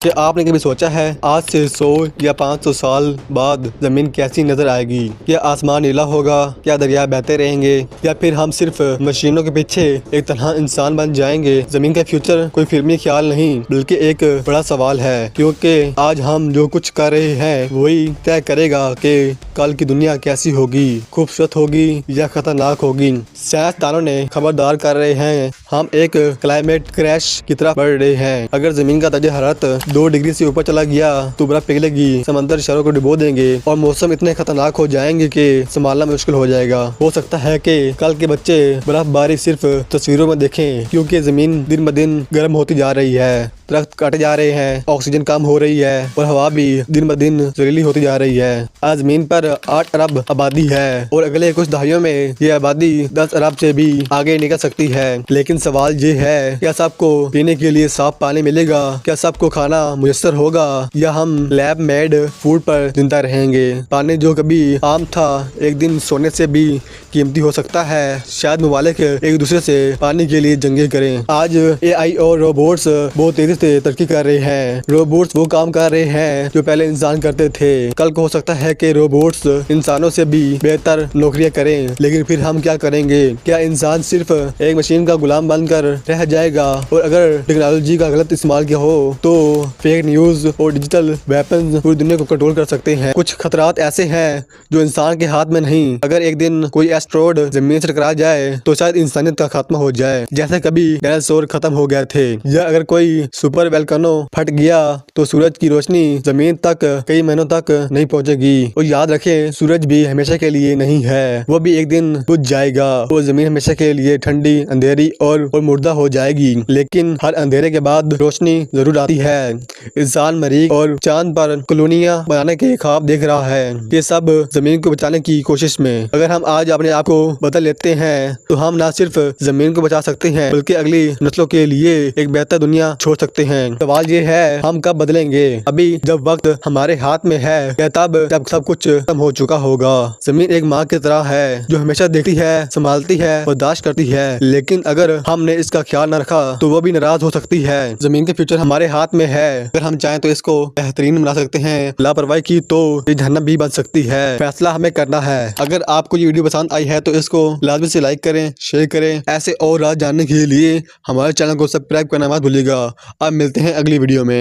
क्या आपने कभी सोचा है आज से 100 या 500 साल बाद जमीन कैसी नजर आएगी? क्या आसमान नीला होगा? क्या दरिया बहते रहेंगे? या फिर हम सिर्फ मशीनों के पीछे एक तरह इंसान बन जाएंगे? जमीन का फ्यूचर कोई फिल्मी ख्याल नहीं बल्कि एक बड़ा सवाल है, क्योंकि आज हम जो कुछ कर रहे हैं वही तय करेगा कि कल की दुनिया कैसी होगी, खूबसूरत होगी या खतरनाक होगी। साइंसदानों ने खबरदार कर रहे हैं हम एक क्लाइमेट क्रैश की तरफ बढ़ रहे हैं। अगर जमीन का दर्जा हरारत 2 डिग्री से ऊपर चला गया तो बर्फ पिघलेगी, समंदर शहरों को डुबो देंगे और मौसम इतने खतरनाक हो जाएंगे कि संभालना मुश्किल हो जाएगा। हो सकता है कि कल के बच्चे बर्फबारी सिर्फ तस्वीरों में देखें, क्योंकि जमीन दिन ब दिन गर्म होती जा रही है, दरख्त काटे जा रहे हैं, ऑक्सीजन कम हो रही है और हवा भी दिन ब दिन जहरीली होती जा रही है। आज जमीन पर 8 अरब आबादी है और अगले कुछ दहाइयों में ये आबादी 10 अरब से भी आगे निकल सकती है। लेकिन सवाल ये है, क्या सबको पीने के लिए साफ पानी मिलेगा? क्या सबको खाना मुयस्सर होगा या हम लैब मेड फूड पर जिंदा रहेंगे? पानी जो कभी आम था एक दिन सोने से भी कीमती हो सकता है। शायद ममालिक एक दूसरे से पानी के लिए जंगे करें। आज AI और रोबोट्स बहुत तेजी से तरक्की कर रहे हैं। रोबोट्स वो काम कर रहे हैं जो पहले इंसान करते थे। कल को हो सकता है कि रोबोट्स इंसानों से भी बेहतर नौकरियां करें। लेकिन फिर हम क्या करेंगे? क्या इंसान सिर्फ एक मशीन का गुलाम बनकर रह जाएगा? और अगर टेक्नोलॉजी का गलत इस्तेमाल किया हो तो फेक न्यूज और डिजिटल वेपन्स पूरी दुनिया को कंट्रोल कर सकते हैं। कुछ खतरात ऐसे हैं जो इंसान के हाथ में नहीं। अगर एक दिन कोई एस्ट्रॉयड जमीन से टकरा जाए तो शायद इंसानियत का खात्मा हो जाए, जैसे कभी डायनासोर खत्म हो गए थे। या अगर कोई सुपर वोल्केनो फट गया तो सूरज की रोशनी जमीन तक कई महीनों तक नहीं पहुंचेगी। और याद रखें, सूरज भी हमेशा के लिए नहीं है, वो भी एक दिन बुझ जाएगा। वो जमीन हमेशा के लिए ठंडी, अंधेरी और मुर्दा हो जाएगी। लेकिन हर अंधेरे के बाद रोशनी जरूर आती है। इंसान मरीख और चांद पर कॉलोनियां बनाने के ख्वाब देख रहा है, ये सब जमीन को बचाने की कोशिश में। अगर हम आज अपने आप को बदल लेते हैं तो हम न सिर्फ जमीन को बचा सकते हैं बल्कि अगली नस्लों के लिए एक बेहतर दुनिया छोड़ सकते हैं। सवाल ये है, हम कब बदलेंगे? अभी जब वक्त हमारे हाथ में है या तब जब सब कुछ खत्म हो चुका होगा? जमीन एक माँ की तरह है जो हमेशा देखती है, संभालती है, बर्दाश्त करती है। लेकिन अगर हमने इसका ख्याल न रखा तो वो भी नाराज हो सकती है। जमीन के फ्यूचर हमारे हाथ में है। अगर हम चाहें तो इसको बेहतरीन बना सकते हैं, लापरवाही की तो ये जहन्नम भी बन सकती है। फैसला हमें करना है। अगर आपको ये वीडियो पसंद आई है तो इसको लाजमी से लाइक करें, शेयर करें। ऐसे और राज जानने के लिए हमारे चैनल को सब्सक्राइब करना मत भूलिएगा। अब मिलते हैं अगली वीडियो में।